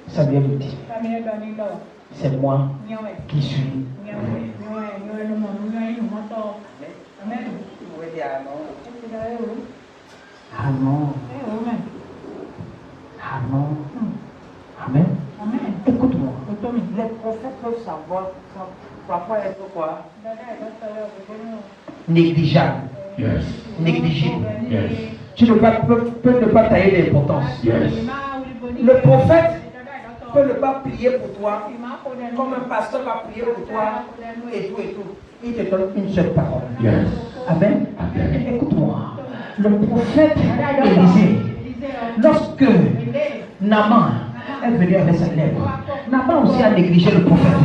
Ça vient vous dire. C'est moi qui suis. Amen. Amen. Amen. Écoute-moi. Les prophètes peuvent savoir parfois être quoi? Négligeable. Yes. Négligible. Yes. Tu peux ne pas tailler l'importance. Yes. Le prophète peut ne pas prier pour toi, comme un pasteur va prier pour toi, et tout et tout. Il te donne une seule parole. Yes. Amen. Amen. Écoute-moi. Le prophète Élisée, lorsque Naaman est venu avec sa lèvre, Naaman aussi a négligé le prophète.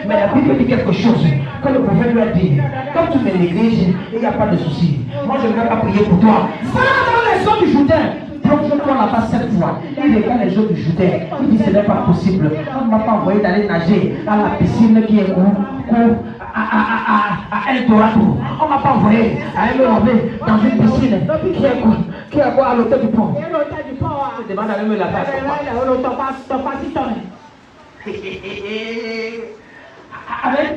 Mais la Bible dit quelque chose. Quand le prophète lui a dit, comme tu me négliges, il n'y a pas de souci. Moi je ne vais pas prier pour toi. Va dans les eaux du Jourdain. Plonge-toi là-bas 7 fois. Il regarde les eaux du Jourdain. Il dit ce n'est pas possible. On ne m'a pas envoyé d'aller nager à la piscine qui est à Eldorado. On ne m'a pas envoyé à aller me laver dans une piscine qui est à l'hôtel du pont. Je demande d'aller me laver. Amen.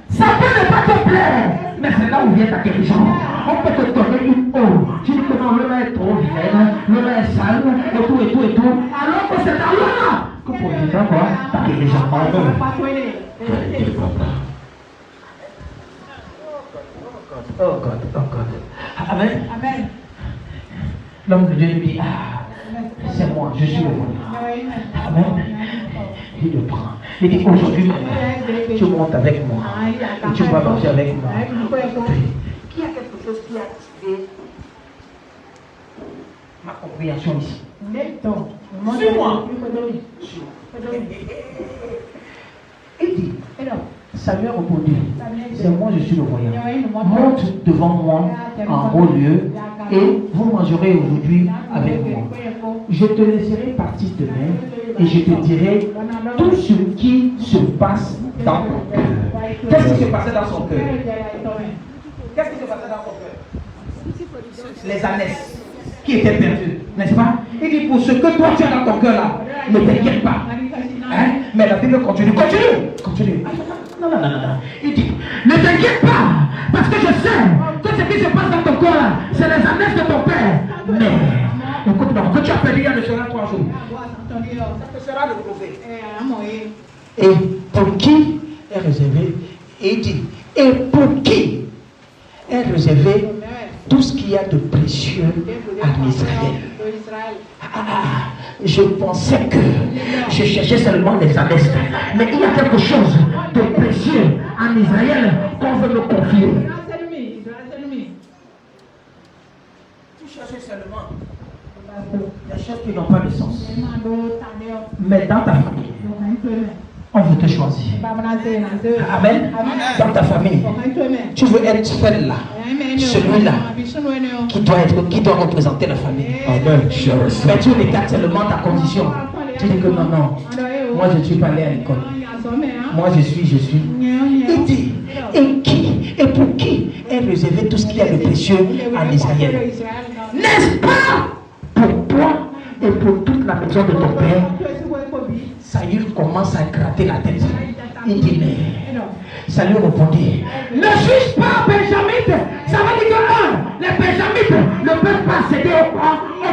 Ça peut ne pas te plaire, mais c'est là où vient ta guérison. On peut te donner une eau. Tu dis que non, le lait est trop vilaine, le lait est sale, et tout, et tout, et tout. Alors que c'est ta loi que pour dire quoi, ta guérison. Oh God, oh God. Amen. Amen. L'homme de Dieu lui dit, c'est moi, je suis le voyant. Amen. Il le prend. Il dit, aujourd'hui, tu montes avec moi. Et tu vas marcher avec moi. Qui a quelque chose qui a activé ma compréhension ici? Suis-moi. Il dit, Samuel répondit, c'est moi, je suis le voyant. Monte devant moi en haut lieu et vous mangerez aujourd'hui avec moi. Je te laisserai partir demain et je te dirai tout ce qui se passe dans ton cœur. Qu'est-ce qui se passait dans son cœur? Qu'est-ce qui se passait dans son cœur? Les ânesses qui étaient perdues, n'est-ce pas? Il dit, pour ce que toi tu as dans ton cœur là, ne t'inquiète pas. Hein? Mais la Bible continue. Continue. Non. Il dit, ne t'inquiète pas, parce que je sais que ce qui se passe dans ton cœur là, c'est les ânesses de ton père. Mais, écoute-moi, que tu as perdu il y a de cela 3 jours. Ça te sera retrouvé. Et pour qui est réservé? Et il dit, et pour qui est réservé tout ce qu'il y a de précieux en Israël? Je pensais que je cherchais seulement les ânesses, mais il y a quelque chose de précieux en Israël qu'on veut me confier. Tu cherches seulement les choses qui n'ont pas de sens. Mais dans ta famille, on veut te choisir. Amen. Dans ta famille, tu veux être celui-là, qui doit représenter la famille. Amen. Mais tu regardes seulement ta condition. Tu dis que non, moi je ne suis pas allé à l'école. Moi je suis. Il dit, et pour qui est réservé tout ce qu'il y a de précieux en Israël? N'est-ce pas pour toi et pour toute la maison de ton père? Saül commence à gratter la tête. Il dit, mais Saül répondit, ne suis-je pas benjamite? Ça veut dire que les benjamites ne peuvent pas accéder au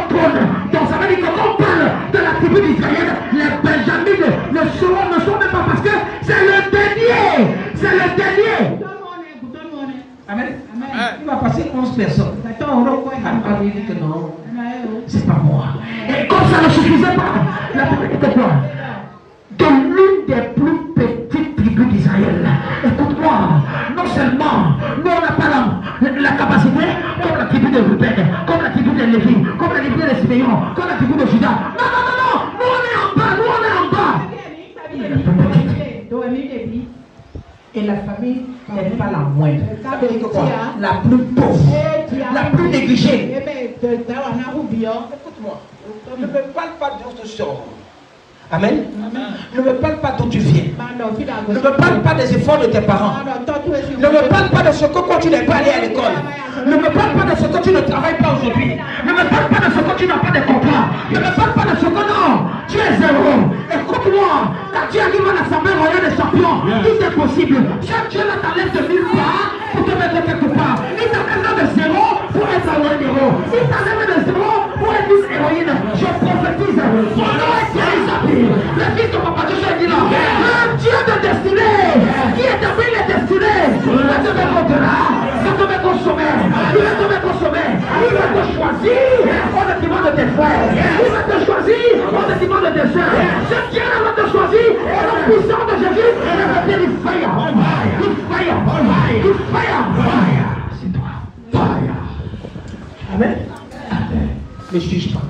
trône. Donc ça veut dire que quand on parle de la tribu d'Israël, les benjamites ne sont même pas, parce que c'est le dernier. Amen. Il va passer 11 personnes. Alors il dit que non, c'est pas moi. Et comme ça ne suffisait pas, la Bible dit quoi? De l'une des plus petites tribus d'Israël. Écoute-moi, non seulement nous on n'a pas la capacité comme la tribu de Ruben, comme la tribu de Lévi, comme la tribu de Siméon, comme la tribu de Judas. Non, nous on est en bas. Et la famille n'est pas la moindre. Ça veut dire quoi? La plus pauvre, la plus négligée. Écoute-moi, ne me parle pas d'où tu sors. Amen. Ne me parle pas d'où tu viens. Ne me parle pas des efforts de tes parents. Ne me parle pas de ce que quand tu n'es pas allé à l'école. Ne me parle pas de ce que tu ne travailles pas aujourd'hui. Ne me parle pas de ce que tu n'as pas de contrat. Ne me parle pas de ce que non, tu es zéro. champion. Quand tu arrives à l'Assemblée royale des champions, tout est possible. Chaque Dieu là t'enlève de nulle part pour te mettre quelque part. Il t'enlève de zéro pour être un héros. Il t'enlève de zéro pour être une héroïne. Je prophétise. Ton nom est Thierry, le fils de Papa Dieu dit là. Le Dieu de destinée qui établit les destinées. Il va te mettre au-delà. Il va te mettre au sommet. Il va te mettre au sommet. Il va te choisir au détriment de tes frères. Il va te choisir au détriment de tes soeurs. Ce Dieu va te choisir au nom puissant de Jésus. Il va te dire fire. Il fire. Il fire. C'est toi. Fire. Amen. Amen. Ne juge pas.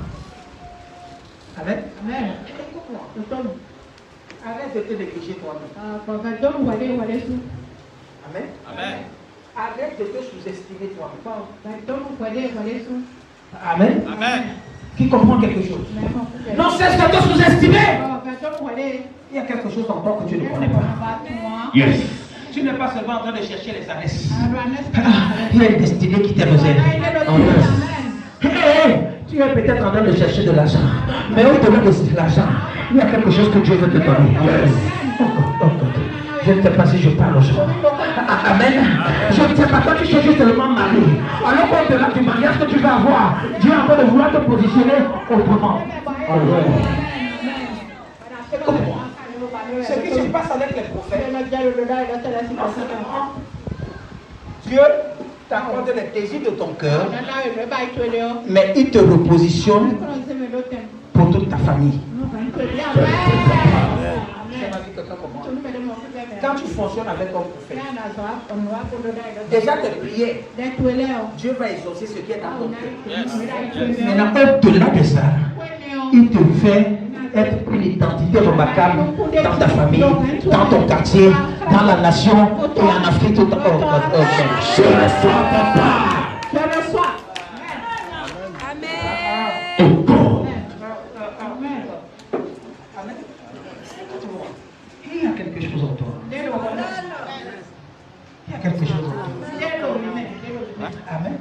Amen. Amen. Arrête de te négliger toi-même. Amen. Amen. Arrête de te sous-estimer toi-même. Amen. Amen. Qui comprend quelque chose? Non, cesse de te sous-estimer. Il y a quelque chose en toi que tu ne connais pas. Yes. Tu n'es pas seulement en train de chercher les annexes. Il y a une destinée qui t'est réservée. Tu es peut-être en train de chercher de l'argent. Mais au-delà de l'argent, il y a quelque chose que Dieu veut te donner. Je ne sais pas si je parle aux gens. Amen. Je ne sais pas, toi tu cherches seulement mari. Alors qu'au-delà du mariage que tu vas avoir, Dieu est en train de vouloir te positionner autrement. Ce qui se passe avec les prophètes, Dieu t'accorde les désirs de ton cœur, mais il te repositionne pour toute ta famille. Quand tu fonctionnes avec un prophète, déjà tes prières, Dieu va exaucer ce qui est dans ton cœur. Maintenant, au-delà de ça, il te fait être une identité remarquable dans ta famille, dans ton quartier, dans la nation et en Afrique tout entière. Je reçois, papa. Je reçois. Amen. Il y a quelque chose en toi. Il y a quelque chose en toi. Amen.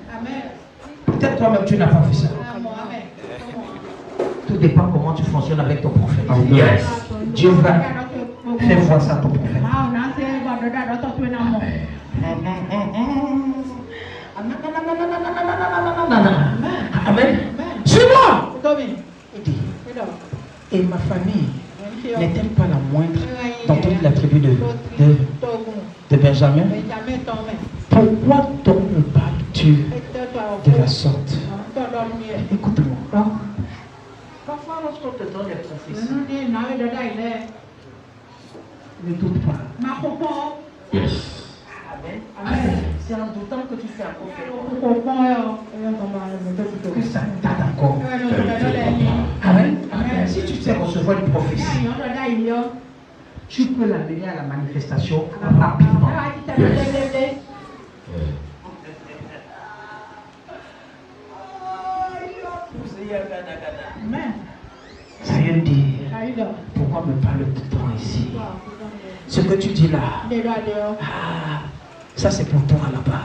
Peut-être toi-même tu n'as pas fait ça. Tout dépend comment tu fonctionnes avec ton prophète. Yes. Dieu va faire voir ça à ton prophète. Amen. Suis-moi. Il dit, et ma famille n'est-elle pas la moindre dans toute la tribu de Benjamin? Pourquoi donc me parles-tu de la sorte? Écoute-moi. Parfois, lorsqu'on te donne les prophéties, ne doute pas. Yes. Amen. Amen. C'est en doutant que tu fais encore que ça tarde encore. Amen. Amen. Si tu sais recevoir une prophétie, tu peux l'amener à la manifestation rapidement. Yes. Amen. Ça veut dire, pourquoi me parle tout le temps ici? Ce que tu dis là, ça c'est pour toi là-bas.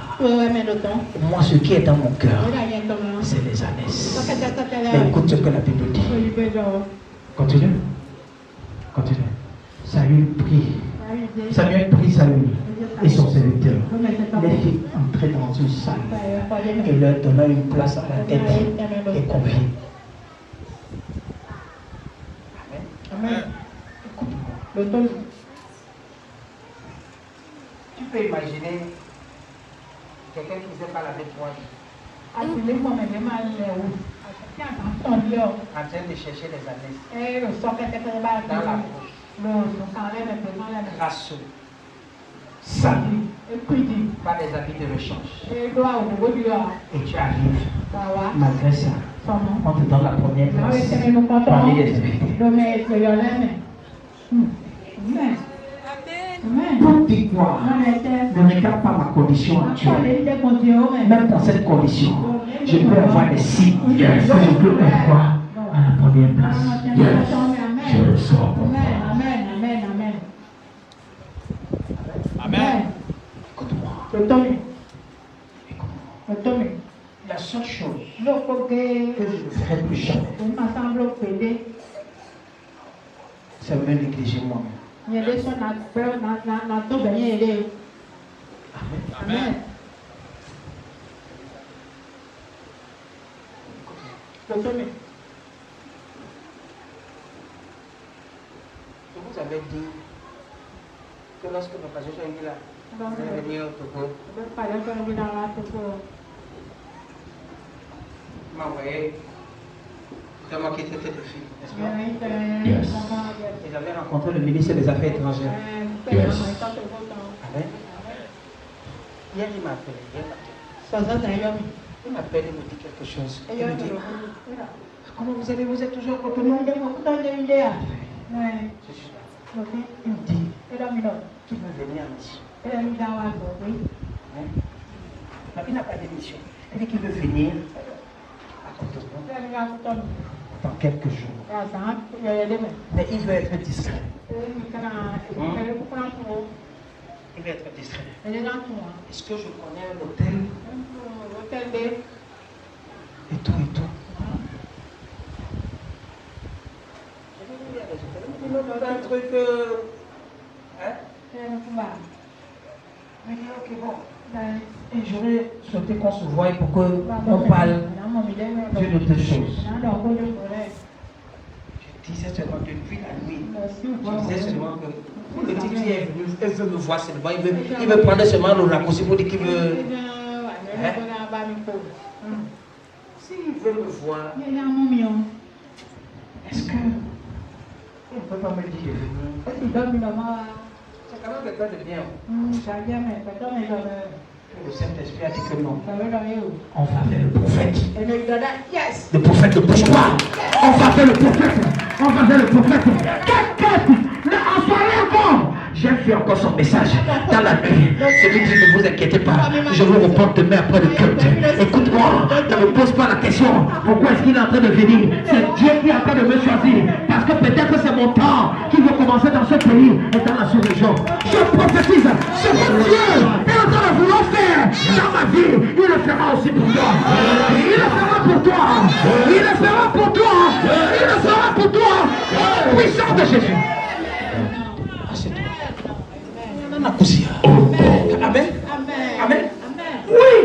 Moi, ce qui est dans mon cœur, c'est les ânes. Mais écoute ce que la Bible dit. Continue. Saül prie Saül et son serviteur. Les fit entrer dans une salle et leur donna une place à la tête et conviés. Amen. Écoute-moi. Tu peux imaginer quelqu'un qui ne sait pas laver toi en train de chercher les années dans la bouche, crasseux, sali, pas des habits de rechange. Et tu arrives, malgré ça, on te donne la première place parmi les invités. Pour dire quoi, ne regarde pas ma condition actuelle. Même dans cette condition, je peux avoir des signes. Yes. Je peux avoir à la première place. Yes. Je reçois. Amen. Écoute-moi. La seule chose que je ne ferai plus jamais, Ça me négliger moi-même. Amen. Amen. Je vous avais dit que lorsque nous passions sur une là, vous allez venir au Togo. M'a envoyé. C'est moi qui étais tête de fille, n'est-ce pas? Yes. Et j'avais rencontré le ministre des Affaires étrangères. Yes. Amen. Hier, il m'a appelé. Il m'appelle et me dit quelque chose. Il me dit, comment vous allez? Vous êtes toujours au Cotonou? Je suis là. Il me dit qu'il veut venir en mission. Il n'a pas de mission. Il dit qu'il veut venir à Cotonou dans quelques jours. Mais il veut être discret. Il veut être distrait. Est-ce que je connais un hôtel? Et tout. Un truc. Hein? Mais ok, bon. Et j'aurais souhaité qu'on se voie pour qu'on parle d'une autre chose. Je disais seulement depuis la nuit. Je disais seulement que le type qui est venu, il veut me voir seulement. Il veut prendre seulement le raccourci pour dire qu'il veut. Hein? S'il veut me voir, est-ce que il ne peut pas me dire de venir? C'est quand même quelqu'un de bien. Le Saint-Esprit a dit que non. On va vers le prophète. Le prophète, le bourgeois. On va vers le prophète. J'ai fait encore son message dans la nuit. Celui dit ne vous inquiétez pas, je vous reprends demain après le culte. Écoute-moi, ne me pose pas la question. Pourquoi est-ce qu'il est en train de venir? C'est Dieu qui est en train de me choisir. Parce que peut-être c'est mon temps qui va commencer dans ce pays et dans la sous-région. Je prophétise, ce que Dieu est en train de vouloir faire dans ma vie, il le fera aussi pour toi. Il le fera pour toi. Il le fera pour toi. Il le fera pour toi. Puissance de Jésus. Amen. Amen. Oui.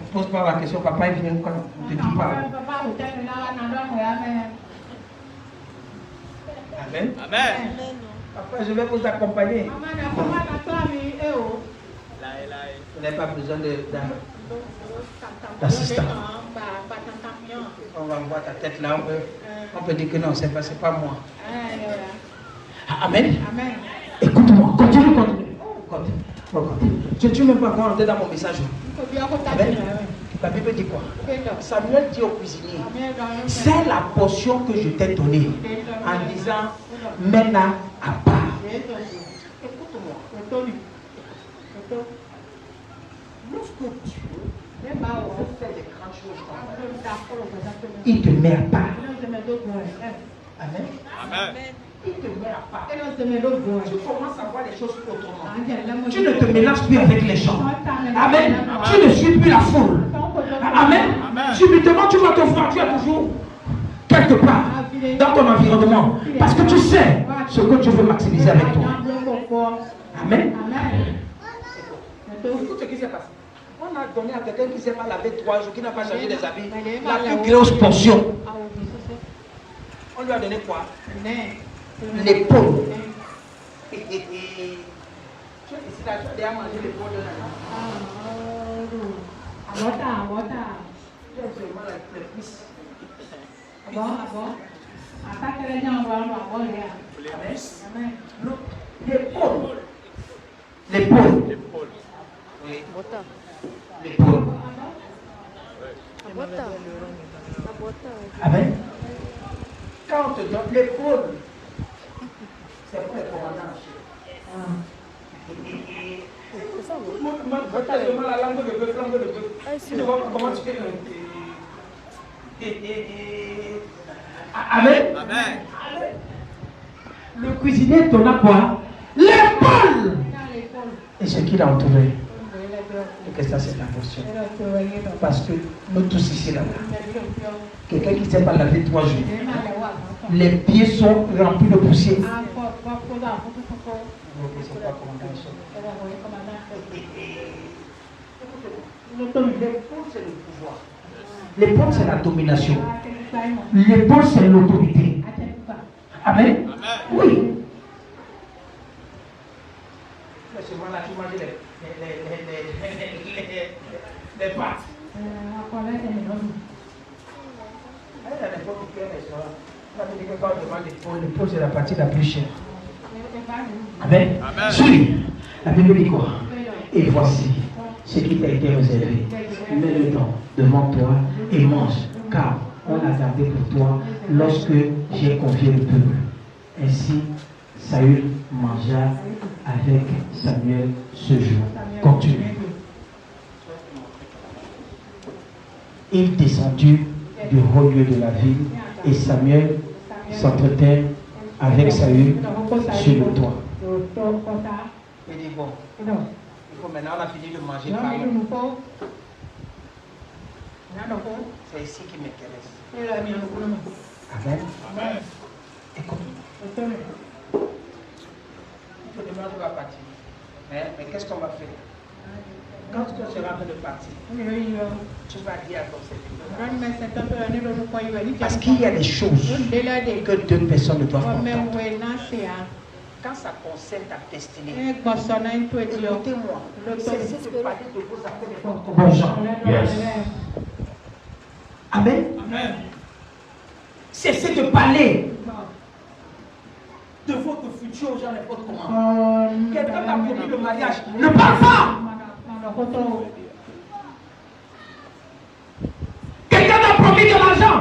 Ne pose pas la question, papa il vient quand on te dit pas. Amen. Amen. Papa, je vais vous accompagner. Vous n'avez pas besoin d'assistant. On va voir ta tête là, on peut dire que non, c'est pas moi. Amen. Amen. Écoute-moi, continue. Tu ne m'as pas encore entré dans mon message. Amen. La Bible dit quoi? Samuel dit au cuisinier, c'est la portion que je t'ai donnée en disant, mets-la à part. Écoute-moi. Lorsque Dieu fait des grandes choses, il te met à part. Amen. Amen. Il te met à part. Tu commences à voir les choses autrement. Tu ne te mélanges plus avec les gens. Amen. Tu ne suis plus la foule. Amen. Subitement, tu vas te voir, tu es toujours quelque part dans ton environnement. Parce que tu sais ce que tu veux maximiser avec toi. Amen. Écoute ce qui s'est passé. On a donné à quelqu'un qui ne s'est pas lavé 3 jours, qui n'a pas changé des habits, la plus grosse portion. On lui a donné quoi? L'épaule. Tu es ici là, tu as déjà mangé l'épaule de la Tu as seulement la cuisse. L'épaule. Oui. L'épaule. Amen. Quand on te donne l'épaule, c'est pour les commandants. La langue de bœuf. Tu ne vois pas comment tu fais. Amen. Amen. Le cuisinier donna quoi? L'épaule. Et ce qu'il a entouré. et que ça c'est ta portion. Parce que nous tous ici là, quelqu'un qui ne sait pas laver 3 jours, les pieds sont remplis de poussière. L'épaule c'est le pouvoir. L'épaule c'est la domination. L'épaule c'est l'autorité. Amen. Oui. C'est moi là qui mange les pâtes. L'épaule c'est la partie la plus chère. Amen. Suis. La Bible dit quoi? Et voici ce qui t'a été réservé. Mets-le devant toi et mange, car on l'a gardé pour toi lorsque j'ai confié le peuple. Ainsi, Saül mangea avec Samuel ce jour. Continue. Il descendit du haut lieu de la ville et Samuel s'entretint avec Saül sur le toit. Il dit bon, il faut maintenant on a fini de manger. C'est ici qui m'intéresse. Amen. Amen. Écoute. Demain tu vas partir. Mais qu'est-ce qu'on va faire? Quand tu seras en train de partir, tu vas dire à ton serviteur. Parce qu'il y a des choses que 2 personnes ne doivent pas entendre. Quand ça concerne ta destinée, écoutez-moi, cessez de parler de vos affaires comme bon gens. Yes. Amen. Amen. Cessez de parler de votre futur aux gens n'importe comment. Quelqu'un t'a promis le mariage, ne parle pas. Quelqu'un t'a promis de l'argent,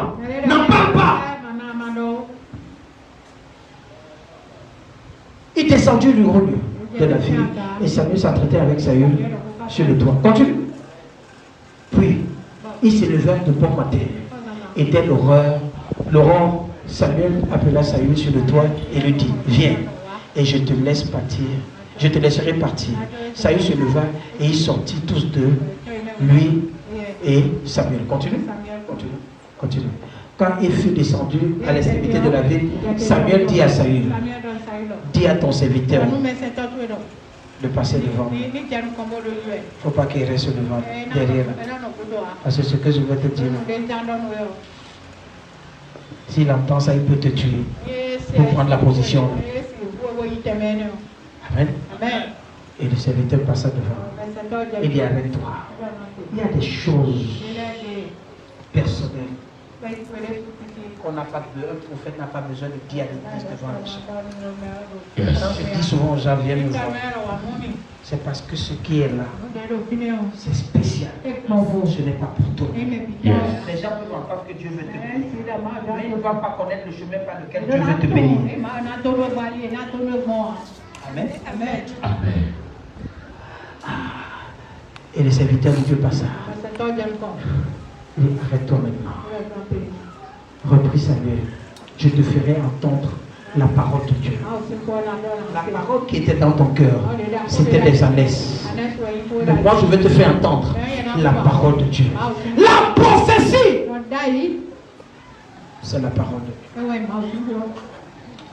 n'en parle pas. Il descendit du haut lieu de la ville et Samuel s'entretait avec Saül sur le toit. Continue. Puis, il se leva de bon matin et dès l'aurore, Samuel appela Saül sur le toit et lui dit, viens et je te laisse partir. Je te laisserai partir. Saül se leva et ils sortit tous deux, lui et Samuel. Continue. Continue. Continue. Quand il fut descendu à l'extrémité de la ville, Samuel dit à Saül, dis à ton serviteur de passer devant. Il ne faut pas qu'il reste devant, derrière. Parce que ce que je vais te dire, s'il entend ça, il peut te tuer pour prendre la position. Amen. Et le serviteur passa devant. Il dit avec toi, il y a des choses personnelles qu'on n'a pas besoin, un prophète n'a pas besoin de dire à l'église devant les gens. Quand je dis souvent aux gens, viens me voir, c'est parce que ce qui est là, c'est spécial. Ce n'est pas pour toi. Les gens peuvent entendre que Dieu veut te bénir, mais ils ne vont pas connaître le chemin par lequel Dieu veut te bénir. Amen. Amen. Et le serviteur de Dieu passa. Arrête-toi maintenant. Repris Samuel, je te ferai entendre la parole de Dieu. La parole qui était dans ton cœur, c'était des annexes. Mais moi, je vais te faire entendre la parole de Dieu. La prophétie, c'est la parole de Dieu.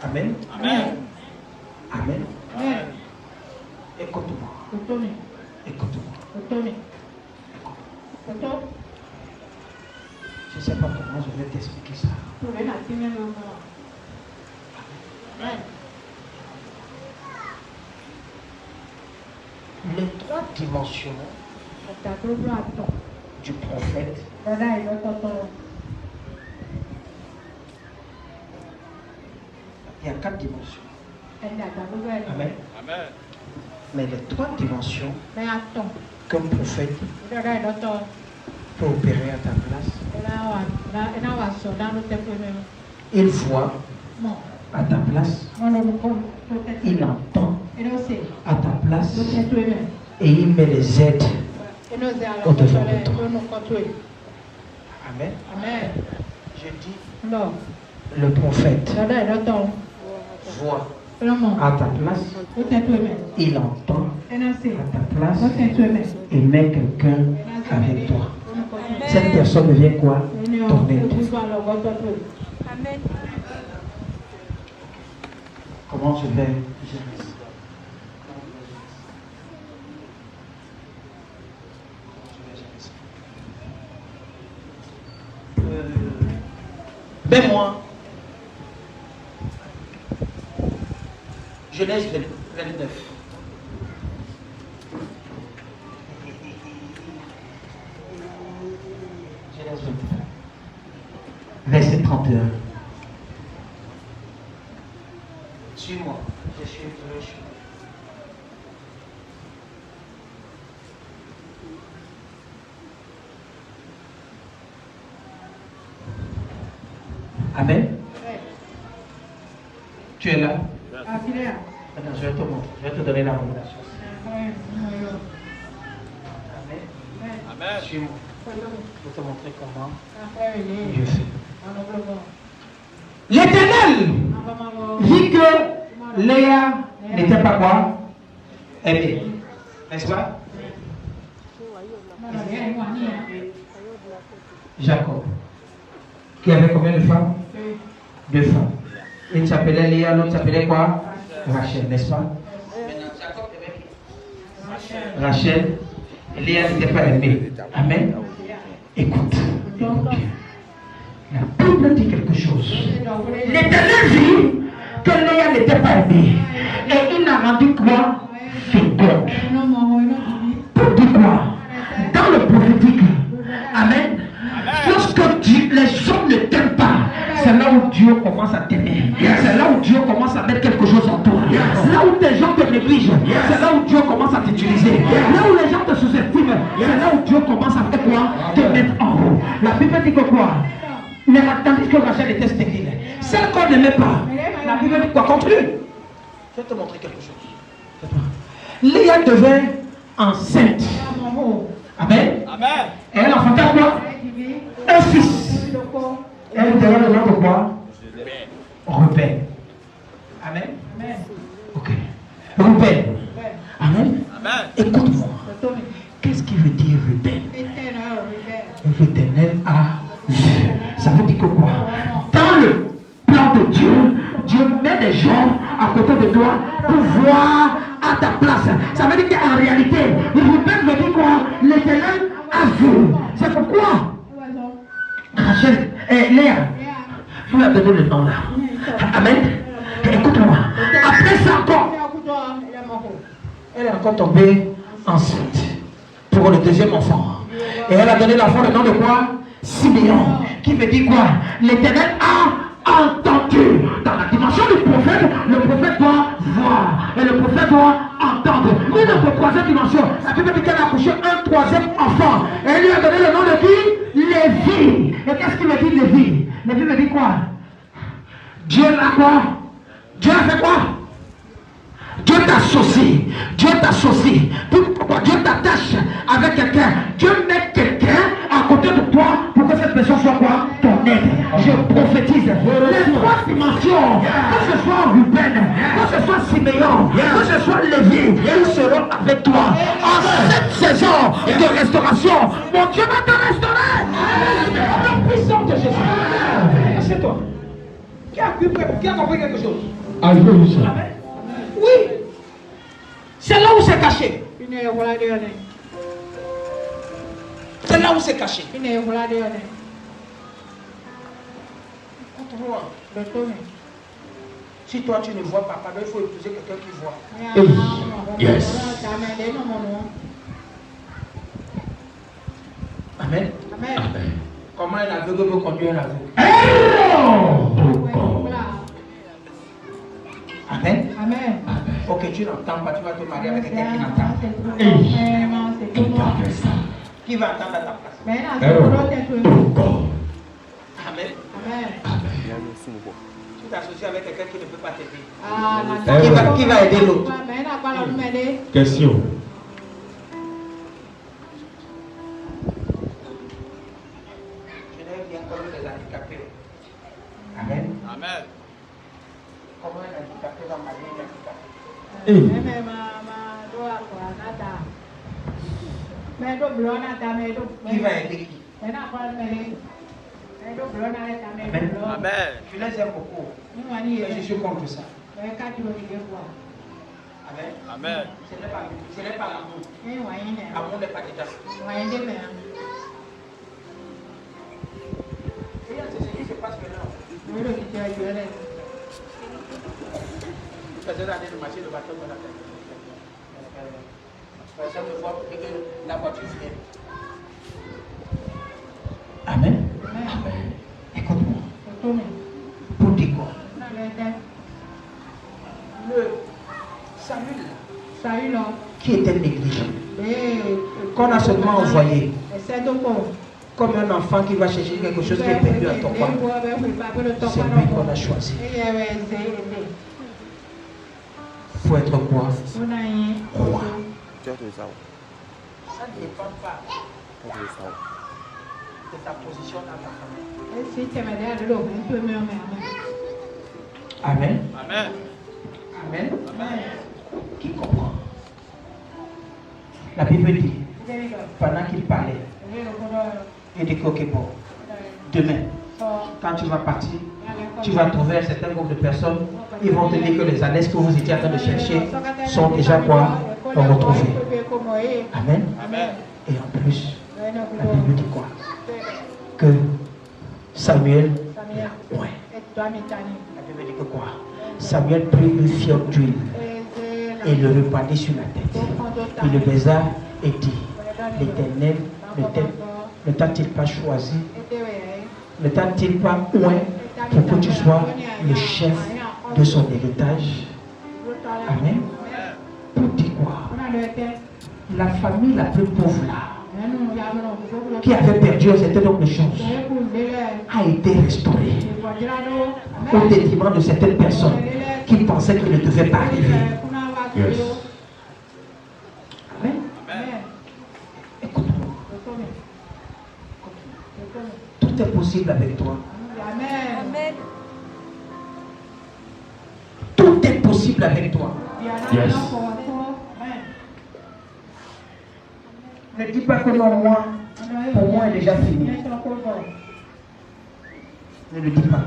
Amen. Amen. Amen. Écoute-moi. Écoute-moi. Je ne sais pas comment je vais t'expliquer ça. Les 3 dimensions du prophète, il y a 4 dimensions. Amen. Amen. Mais les 3 dimensions qu'un prophète peut opérer à ta place, il voit à ta place, il entend à ta place et il met les aides au-devant de toi. Amen. Je dis, le prophète voit à ta place, il entend à ta place et mets quelqu'un avec toi. Cette personne devient quoi? Ton aide. Amen. Comment je vais? Ben moi, Genèse 29. Genèse 29. Verset 31. Suis-moi. Je suis. Amen. Tu es là? Attends, je vais te montrer. Je vais te donner la révélation. Amen. Amen. Suis-moi. Je vais te montrer comment Dieu fait. L'Éternel vit que Léa n'était pas quoi? Aimée. N'est-ce pas? Jacob. Qui avait combien de femmes? 2 femmes. Une s'appelait Léa, l'autre s'appelait quoi? Rachel, n'est-ce pas? Rachel. Et Léa n'était pas aimée. Amen. Écoute. La Bible dit quelque chose. L'Éternel vit que Léa n'était pas aimée. Et il n'a rendu quoi? Fidèle. Pour dire quoi? Dans le prophétique. Amen. Lorsque les gens ne t'aiment pas, c'est là où Dieu commence à t'aimer. C'est là où Dieu commence à mettre quelque chose en toi. Là où tes gens te négligent, c'est là où Dieu commence à t'utiliser. Là où les gens te sous-estiment, c'est là où Dieu commence à faire quoi? Te mettre en haut. La Bible dit que quoi? Mais tandis que Rachel était stérile, celle qu'on n'aimait pas, la Bible dit quoi? Continue. Je vais te montrer quelque chose. Léa devint enceinte. Amen. Amen. Et elle enfanta quoi? Un fils. Elle donnera le nom de quoi? Ruben. Amen. Ok. Ruben. Amen. Amen. Écoute-moi. Qu'est-ce qui veut dire Ruben? L'Éternel a vu. Ça veut dire que quoi? Dans le plan de Dieu, Dieu met des gens à côté de toi pour voir à ta place. Ça veut dire qu'en réalité, Ruben veut dire quoi? L'Éternel a vu. C'est pourquoi Rachel, Léa, tu lui as donné le nom là. Amen. Écoute-moi. Après ça encore, elle est encore tombée enceinte pour le deuxième enfant. Et elle a donné l'enfant le nom de quoi? Siméon. Qui veut dire quoi? L'Éternel a entendu. Dans la dimension du prophète, le prophète doit voir. Et le prophète doit entendre. Une autre troisième dimension. La Bible dit qu'elle a accouché un troisième enfant. Et elle lui a donné le nom de qui? Lévi. Et qu'est-ce qu'il veut dire Lévi? Lévi veut dire quoi? Dieu l'a quoi? Dieu a fait quoi? Dieu t'associe. Dieu t'associe. Pourquoi Dieu t'attache avec quelqu'un? Dieu met quelqu'un à côté de toi pour que cette personne soit quoi? Ton aide. Je prophétise. Les 3 dimensions, que ce soit Ruben, que ce soit Siméon, que ce soit Lévi, ils seront avec toi. En cette saison de restauration, mon Dieu va te restaurer. La puissance de Jésus. C'est toi. Qui a compris quelque chose? Alléluia. Oui. C'est là où c'est caché. C'est là où c'est caché. Si toi tu ne vois pas, il faut épouser quelqu'un qui voit. Yes. Amen. Amen. Comment un aveugle peut conduire un aveugle? Amen. Amen. Ok, tu n'entends pas, tu vas te marier avec quelqu'un qui n'entend pas. Qui va entendre à ta place? Amen. Tu t'associes avec quelqu'un qui ne peut pas t'aider. Qui va aider l'autre? Question. Je n'ai rien comme les handicapés. Amen. Amen. Comment un handicapé va marier un handicapé? Qui va aider qui? Amen. Je les aime beaucoup. Mais je suis contre ça. Amen. Amen. Ce n'est pas l'amour. L'amour n'est pas déjà. C'est ce qui se passe maintenant. Ça me voit que la voiture vient. Amen. Amen. Écoute-moi. Pour dire quoi? Le Saül qui était négligé, qu'on a seulement envoyé comme un enfant qui va chercher quelque chose qui est perdu à ton coin. C'est lui qu'on a choisi. Pour être quoi? Roi. Ça ne dépend pas de ta position dans ta famille. Amen. Amen. Amen. Qui comprend? La Bible dit, pendant qu'il parlait, il dit ok, bon, demain, quand tu vas partir, tu vas trouver un certain nombre de personnes, ils vont te dire que les annexes que vous étiez en train de chercher sont déjà quoi? Retrouvées. Amen. Amen. Et en plus, la Bible dit quoi? Que Samuel, ouais. La Bible dit que quoi? Samuel prit une fiole d'huile et le répandit sur la tête. Il le baisa et dit, l'Éternel ne t'a-t-il pas choisi? Ne t'a-t-il pas oint pour que tu sois le chef de son héritage? Amen. Pour dire quoi? La famille la plus pauvre là, qui avait perdu un certain nombre de choses, a été restaurée au détriment de certaines personnes qui pensaient qu'il ne devait pas arriver. Yes. Amen. Écoute-moi. Tout est possible avec toi. Amen. Tout est possible avec toi. Yes. Ne dis pas que non, moi, pour moi, est déjà fini. Ne le dis pas.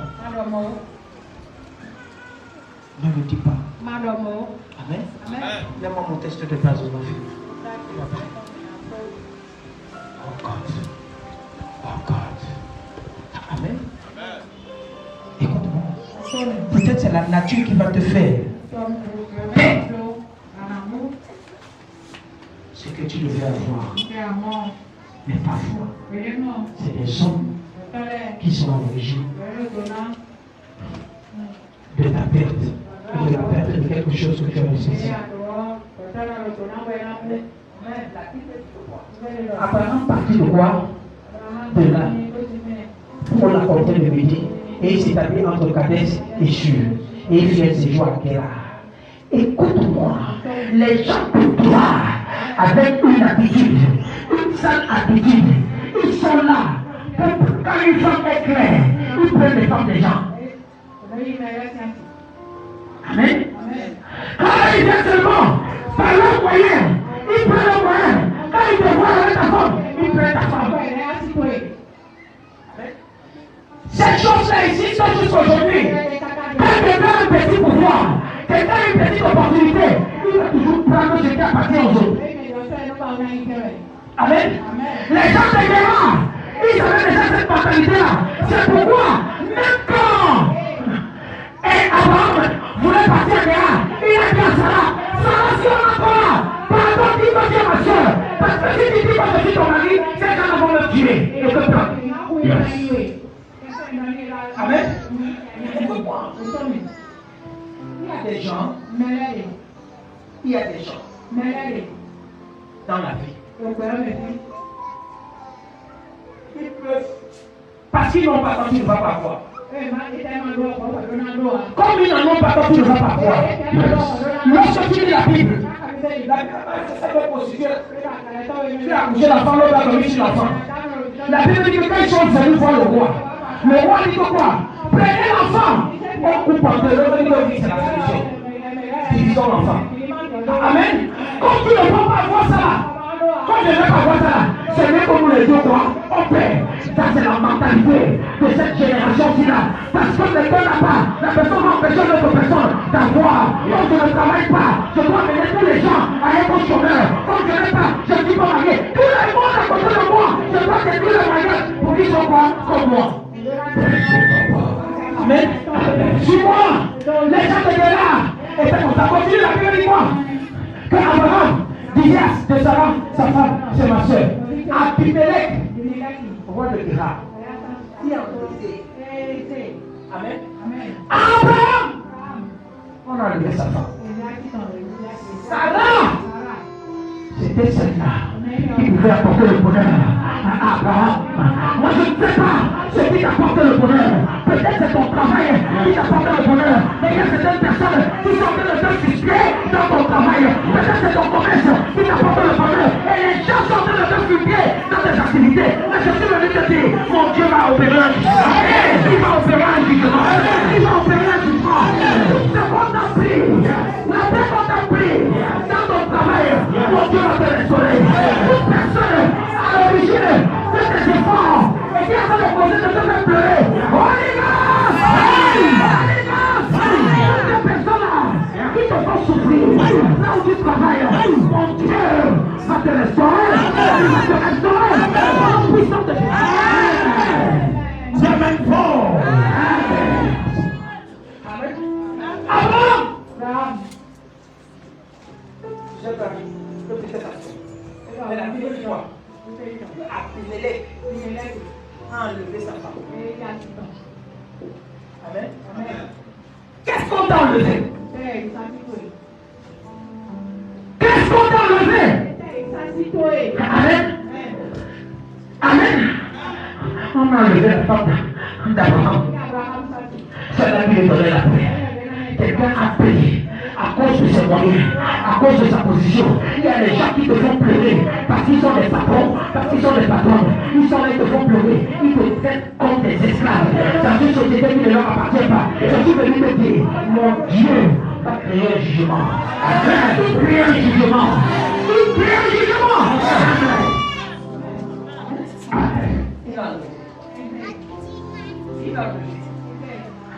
Ne le dis pas. Amen. Donne-moi mon test de base aujourd'hui. Oh God. Oh God. Amen. Écoute-moi. Peut-être c'est la nature qui va te faire. Ce que tu devais avoir. Mais parfois, c'est les hommes qui sont à l'origine de ta perte. Ou de la perte de quelque chose que tu as nécessité. Abraham partit de quoi? De là. Pour la portée de midi. Et il s'établit entre Kadès et Shur. Et il vient ses jours à Kéra. Écoute-moi, les gens de toi, avec une habitude, une sale habitude, ils sont là. Quand une femme est claire, ils prennent les femmes des gens. Amen. Quand ils viennent seulement par leur moyen, ils prennent leur moyen. Quand ils te voient avec ta femme, ils prennent ta femme. Cette chose-là ici, c'est jusqu'aujourd'hui. Quand quelqu'un a un petit pouvoir, quelqu'un a une petite opportunité, il va toujours prendre ce qui appartient aux autres. Amen. Les gens de guerre, ils avaient déjà cette mentalité-là. C'est pourquoi, même quand Abraham voulait partir à guerre, il a dit à Sarah, Sarah, si on a pas, pardon, dis-moi, dis à ma soeur, parce que si tu dis pas que je suis ton mari, ces gens vont me tuer. Et que toi. Yes. Amen. Écoute-moi. Il y a des gens dans la vie. Ils peuvent, parce qu'ils n'ont pas quand tu ne vas pas voir. Comme ils n'en ont pas quand tu ne vas pas voir. Lorsque tu lis la Bible, ça peut constituer. Tu as accouché l'enfant, l'autre a dormi sur l'enfant. La Bible dit que quand ils sont venus voir le roi dit que quoi? Prenez l'enfant. On coupe en deux, l'autre dit que c'est la solution. Divisons l'enfant. Amen. Comme tu ne peux pas voir ça, comme je ne vais pas voir ça. C'est mieux que nous les deux quoi. On paie. Ça c'est la mentalité de cette génération-ci là. Parce que le temps n'a pas. La personne va empêcher l'autre personne d'avoir. Donc je ne travaille pas. Je dois mener tous les gens à être au chômeur. Comme je n'ai pas, je ne suis pas marié. Tout le monde à côté de moi. Je dois détruire le mariage pour qu'ils soient quoi comme moi. Amen. Suis-moi. Les gens de là. Et c'est comme ça. Continue la Bible dit moi. Que Abraham disait de Sarah, sa femme, c'est ma soeur. Abimelech, roi de Guérard. Amen. Abraham, on a enlevé sa femme. Sarah, c'était celle-là qui pouvait apporter le bonheur à Abraham. Moi je ne sais pas ce qui t'apporte le bonheur. Peut-être c'est ton travail qui t'apporte le bonheur. Mais il y a certaines personnes qui sont en train de te frustrer dans ton travail. Peut-être c'est ton commerce qui t'apporte le bonheur. Et les gens sont en train de te frustrer dans tes activités. Mais je suis venu te dire, mon Dieu va opérer un jugement. Il va opérer un jugement. Il va opérer un jugement. C'est qu'on t'a pris. La paix qu'on t'a pris dans ton travail. Mon Dieu va te restaurer. Toute personne à l'origine de tes efforts et qui a fait le projet de te faire pleurer. Holy Ghost! Holy Ghost! Ces personnes-là qui te font souffrir là où tu travailles, mon Dieu va te restaurer. Il va te restaurer par la puissance de Jésus. C'est même fort. Abraham! Je vais le petit garçon. Mais la Bible dit quoi? Abimelech a enlevé sa femme. Amen. Qu'est-ce qu'on t'a enlevé? Qu'est-ce qu'on t'a enlevé? Amen. Amen. On a enlevé la femme d'Abraham. C'est la vie de donner la paix. Quelqu'un a payé. À cause de ses moyens, à cause de sa position, il y a des gens qui te font pleurer parce qu'ils sont des patrons, parce qu'ils sont des patrons. Ils sont là, ils te font pleurer, ils te traitent comme des esclaves. C'est une société qui ne leur appartient pas. Je suis venu te dire, mon Dieu va créer un jugement. Il crée un jugement. Il crée un jugement.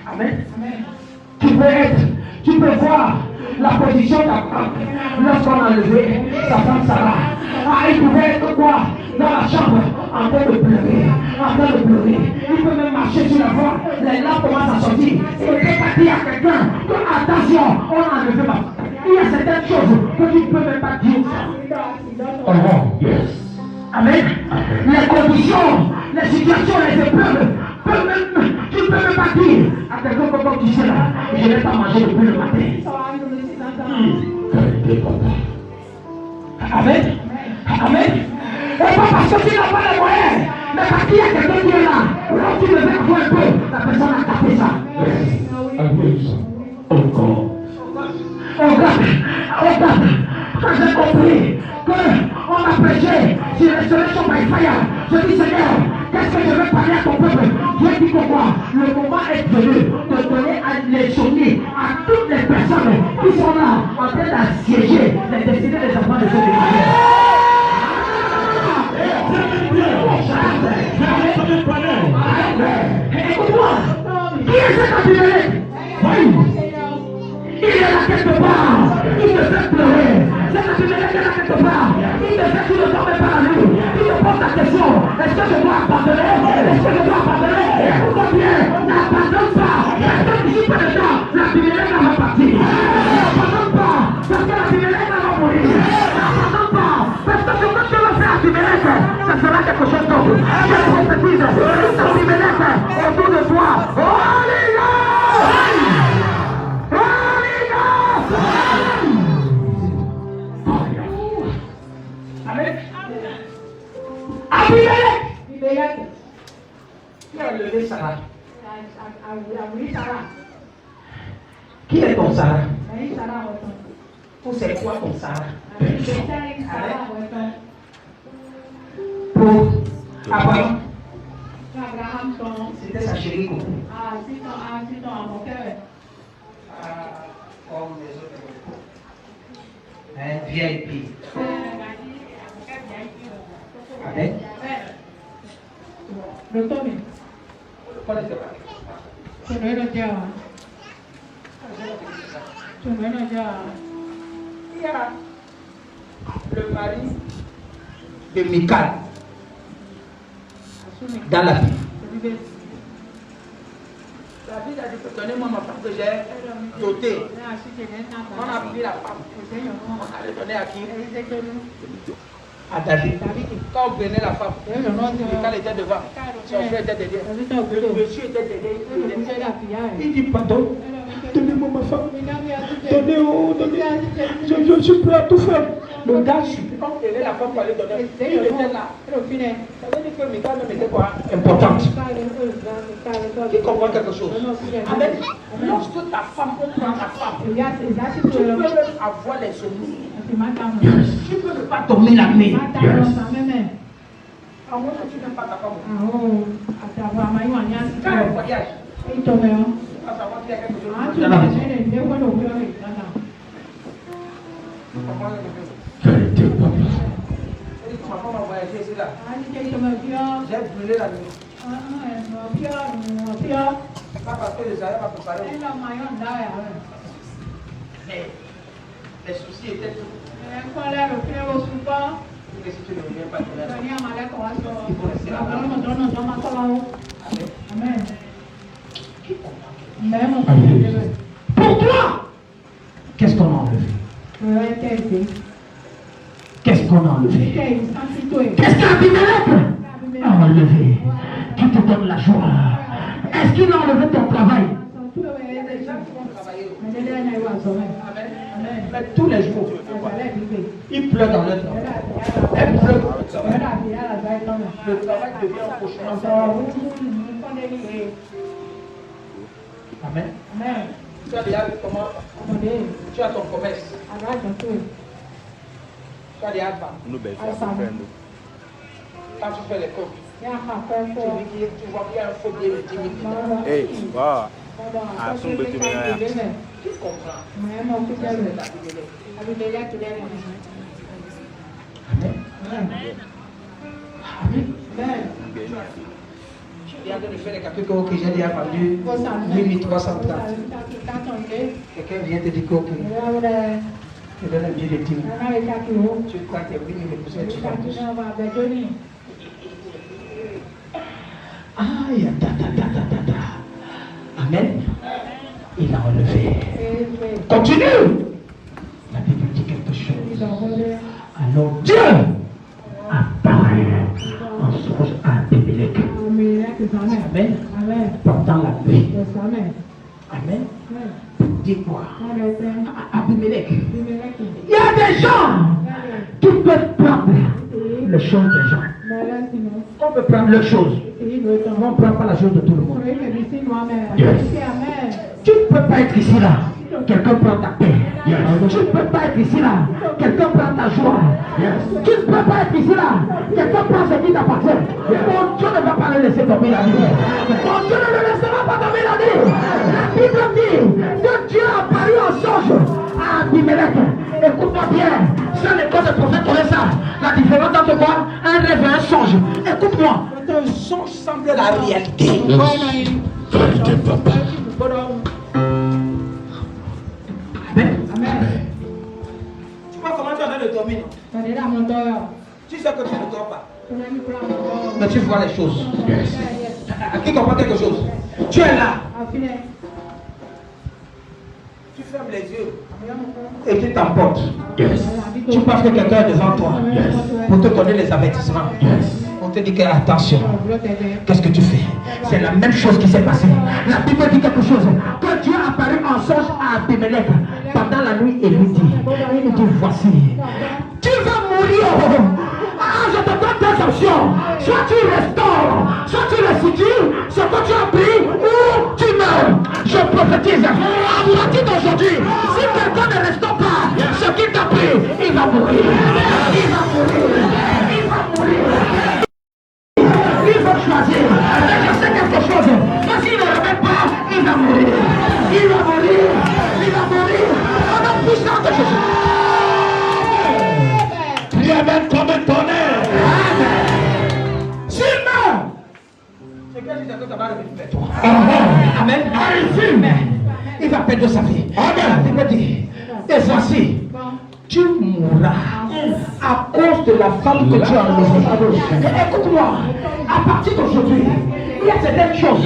Amen. Tu peux voir la position d'Abraham lorsqu'on a enlevé sa femme Sarah. Ah, il pouvait être quoi? Dans la chambre, en train de pleurer, en train de pleurer. Il peut même marcher sur la voie, les lampes commencent à sortir. Il ne peut pas dire à quelqu'un que attention, on a enlevé ma femme. Il y a certaines choses que tu ne peux même pas dire. Oh, yes. Amen. Les conditions, les situations, les épreuves, tu ne peux même pas dire à quelqu'un comme tu sais là, je n'ai pas mangé depuis le matin. Amen. Amen. Et pas parce que tu n'as pas les moyens, mais parce qu'il y a quelqu'un qui est là. Quand tu devais avoir un peu, la personne a tapé ça. Regarde, quand j'ai compris qu'on a prêché sur Restoration by Fire, je dis Seigneur, qu'est-ce que je vais parler à ton peuple? Dieu dit que quoi? Le moment est venu de donner les souvenirs à toutes les personnes qui sont là en train d'assiéger les destinées des enfants de ce démarrage. Écoute-moi, qui est cet Abimelech? Il est là quelque part, il te fait pleurer. Cet Abimelech est là quelque part, il te fait tout le temps mais pas à lui. Il te pose la question, est-ce que je dois abandonner? Est-ce que je dois abandonner? Écoute bien, n'abandonne pas. Personne ici peut le temps, l'Abimelech va partir. N'abandonne pas, parce que l'Abimelech va mourir. N'abandonne pas, parce que ce que tu vas faire à Abimelech, ça sera quelque chose d'autre. Je prophétise, tout Abimelech autour de toi. Alléluia! Amen. Abimelech. Qui a enlevé Sarah? Qui est ton Sarah? Ou c'est quoi ton Sarah? Pour Abraham. C'était sa chérie coco. Comme les autres. Un VIP. Il y a le mari de Michal dans la Bible. David a dit que donnez-moi ma femme que j'ai dotée. On a pris la femme. On a donné à qui? À David. Quand on prenait la femme, Michal était devant. Son frère était derrière. Le monsieur était derrière. Il dit pardon. Donnez-moi ma femme. Donnez. Je suis prêt à tout faire. Le gars, quand on prenait la femme pour aller donner, il était là. Ça veut dire que Michal même était quoi? Importante. Qui comprend quelque chose? Amen. Lorsque ta femme prend ta femme, tu peux avoir les souvenirs. Tu peux ne pas dormir la nuit. À moins que tu n'aimes pas ta femme. Quand le voyage, à savoir qu'il y a quelque chose. Ma femme a voyagé ici là. J'ai brûlé la nuit. Pas parce que je savais pas préparer. Mais les soucis étaient tout. Et si tu ne viens pas, il faut rester là. Amen. Pour toi, qu'est-ce qu'on a enlevé? Qu'est-ce qu'on a enlevé? Qu'est-ce qu'Abimelech a enlevé? Qui te donne la joie? Est-ce qu'il a enlevé ton travail? Mais tous les jours, il pleut dans leur travail. Elle pleut dans leur travail. Le travail devient un cauchemar. Amen. Tu as déjà vu comment tu as ton commerce. Tu as déjà femmes. Quand tu fais les comptes, tu vois qu'il y a un faux billet de 10 000 dinars. Tu comprends. Amen. Tu viens de faire les calculs que j'ai déjà vendu 8330. Quelqu'un vient te dire que tu donnes un billet de 10 000. Tu crois que oui, mais tu vas tous. Aïe, Amen. Il a enlevé. Continue. La Bible dit quelque chose. Alors Dieu apparaît en songe à Abimelech. Amen. Pendant la nuit. Amen. Dis quoi? Abimelech. Il y a des gens qui peuvent prendre les choses des gens. On peut prendre les choses. On ne prend pas la chose de tout le monde. Yes. Tu ne peux pas être ici là. Quelqu'un prend ta paix. Yes. Tu ne peux pas être ici là. Quelqu'un prend ta joie. Yes. Tu ne peux pas être ici là. Quelqu'un prend ce qui t'appartient. Yes. Mon Dieu ne va pas le laisser tomber la nuit. Mon Dieu ne le laissera pas tomber la nuit. La Bible dit que Dieu a apparu en songe à Abimelech. Écoute-moi bien. C'est l'école de prophète connaît ça. La différence entre quoi? Un rêve et un songe. Écoute-moi. Un songe semble la réalité. Vérité, papa. Amen. Tu vois comment tu es en train de dormir? Tu sais que tu ne dors pas. Mais tu vois les choses. Yes. Qui comprend quelque chose? Tu es là. Tu fermes les yeux et tu t'emportes. Yes. Tu penses que quelqu'un est devant toi. Yes. Pour te donner les avertissements. Yes. On te dit que attention. Qu'est-ce que tu fais? C'est la même chose qui s'est passée. La Bible dit quelque chose. Que Dieu apparut en songe à Abimelech pendant la nuit et lui dit, voici, tu vas mourir. Ah, je te donne deux options. Soit tu restaures, soit tu restitues ce que tu as pris, ou tu meurs. Je prophétise. À partir d'aujourd'hui, si quelqu'un ne restaure pas ce qu'il t'a pris, il va mourir. Il va mourir. Il va mourir. Il faut choisir. Et je sais quelque chose. Mais s'il ne le remet pas, il va mourir. Il va mourir. Il va mourir. On a puissance de Jésus. Et voici, tu mourras à cause de la femme que tu as enlevée. Écoute-moi, à partir d'aujourd'hui, il y a certaines choses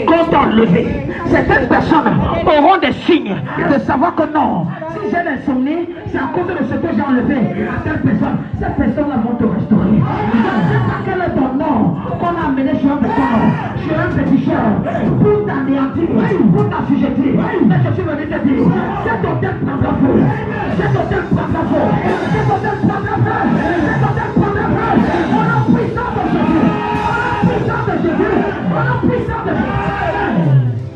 qu'on t'a enlevées. Certaines personnes auront des signes de savoir que non, si j'ai l'insomnie, c'est à cause de ce que j'ai enlevé à telle personne. Cette personne-là vont te restaurer. Je ne sais pas quel est ton nom qu'on a amené sur un petit cher pour t'anéantir, pour t'assujettir. Mais je suis venu te dire, cet hôtel prendra feu. Cet hôtel prendra feu. Cet hôtel prendra feu. Cet hôtel prendra feu. Au nom puissant de Jésus. Au nom puissant de Jésus. Au nom puissant de Jésus.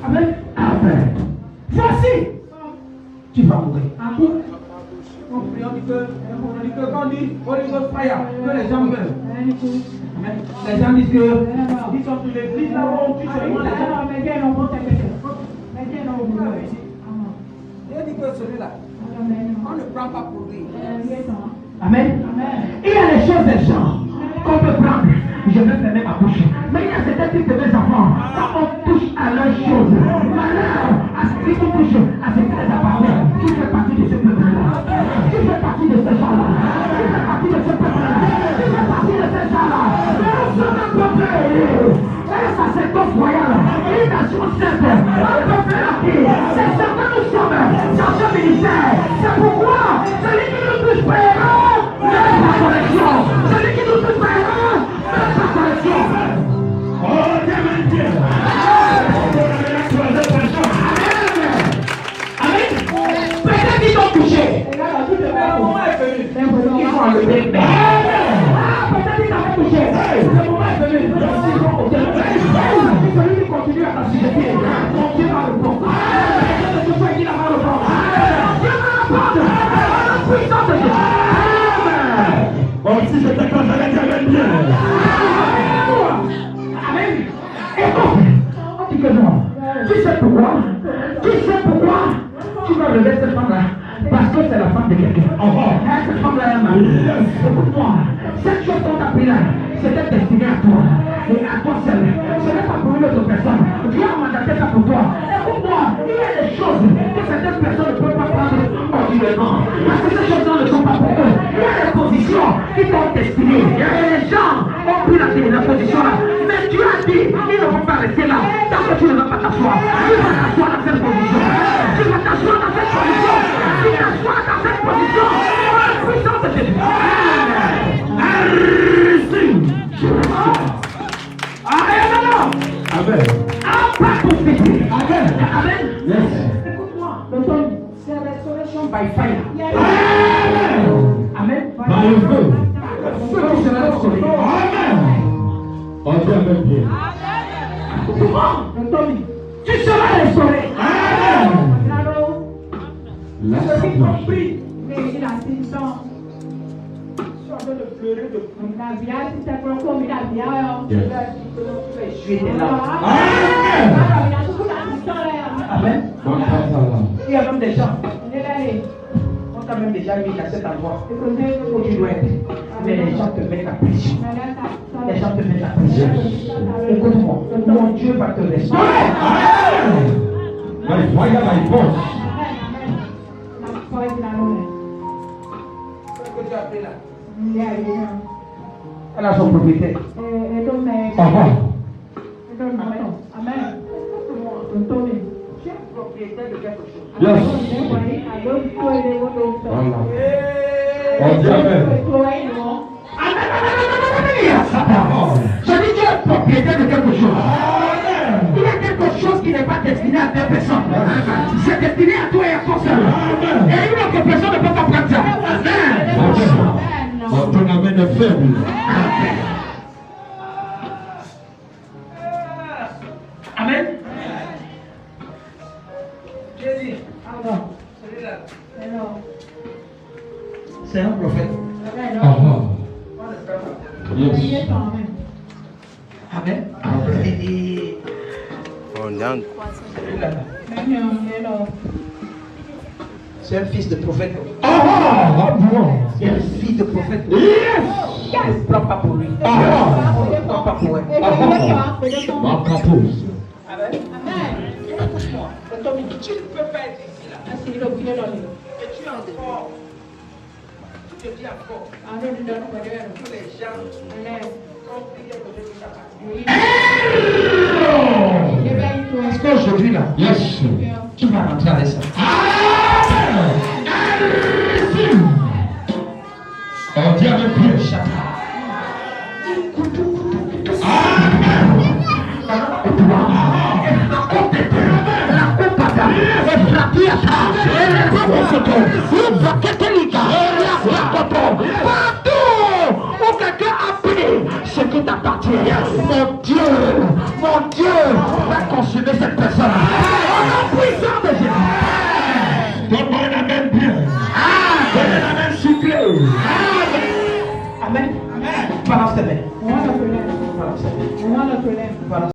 Amen. Amen. Voici. Tu vas mourir. On dit que quand on dit Holy Ghost fire, que les gens meurent. Les gens disent que ils sont tous l'église là-bas, on tue seulement les gens. Il dit que celui-là, on ne prend pas pour lui. Amen. Il y a les choses des gens qu'on peut prendre. Je vais fermer ma bouche. Mais il y a certains types de mes enfants. Quand on touche à leurs choses, malheur à ce qui touche à ce qui les appartient. Tu fais partie de ce peuple-là. Tu fais partie de ces gens-là. Tu fais partie de ce peuple-là. Tu fais partie de ces gens-là. Nous sommes un peuple élu. Un sacerdoce royal. Une nation sainte. Un peuple acquis. C'est ce que nous sommes dans ce ministère. C'est pourquoi celui qui nous touche paiera. Même sa connexion. Celui qui nous touche paiera. Même sa connexion. Oh, Dieu. Amen. Peut-être qu'ils ont touché. Le moment est venu. Ils vont enlever. Peut-être qu'ils ont touché. Le moment est venu. Ils vont ôter. Si celui qui continue à t'assujetter, mon Dieu va le prendre. Que ce soit qui va le prendre. Dieu va le prendre. La puissance de Dieu. Bon, si c'était comme ça, elle bien. Amen. Écoute, on dit que non. Tu sais pourquoi? Tu sais pourquoi? Tu vas lever cette femme-là. Parce que c'est la femme de quelqu'un. Cette femme-là est mariée. Écoute-moi. Cette chose qu'on t'a pris là, c'était destiné à toi. Et à toi seul. Ce n'est pas pour une autre personne. Dieu a mandaté ça pour toi. Écoute-moi. Il y a des choses que certaines personnes ne peuvent pas prendre ordinairement. Parce que ces choses-là ne sont pas pour eux. Il y a des positions qui sont destinées. Et les gens ont pris la position là. Mais Dieu a dit, ils ne vont pas rester là. Tant que tu ne vas pas t'asseoir. Tu vas t'asseoir dans cette position. Tu vas t'asseoir dans cette position. Tu t'asseoir dans cette position. Puissance de Jésus. Amen. Amen. Yes. Écoute-moi, le son, c'est la restoration by fire. Amen. Par le feu. Le feu qui sera restauré. Amen. On dit Amen bien. Écoute-moi, tu seras restauré. Amen. La Ceux qui ont sagesse. pris, mais il a 6 ans. Ils sont en train de pleurer de fou. Je suis là. Amen. Amen. Bon, ça va. Il y a même des gens. On t'a même déjà mis à cet endroit où tu dois être. Mais les gens te mettent la pression. Les gens te mettent la pression. Écoute-moi, mon Dieu va te restaurer. Amen. My fire, my force. Qu'est-ce que tu as pris là? Elle a son propriétaire. Tu es propriétaire de quelque chose. Yes. Voilà. On dit Amen. Je dis que tu es propriétaire de quelque chose. Il y a quelque chose qui n'est pas destiné à deux personnes. C'est destiné à toi et à toi seul. Et une autre personne ne peut pas prendre ça. On ton Amen est faible. Amen. Jésus. Celui-là. C'est un prophète. On ne perd pas. Yes. Amen. Et c'est un fils de prophète. C'est un fils de prophète. Ne prends pas pour lui. Ne prends pas pour elle. Ma capose. Écoute-moi. Tu ne peux pas être ici là. Et tu es encore. Tu te dis encore. Que les gens ont prié pour Dieu qui t'a parlé. Est-ce qu'aujourd'hui là, Yes. tu vas rentrer avec ça? On dit avec Dieu. Ce qui t'appartient, mon Dieu va consumer cette personne. Au nom puissant de Jésus. Donne-moi un amen bien. Donne un amen soufflé. Amen. Balance tes mains. Balance tes mains. Balance.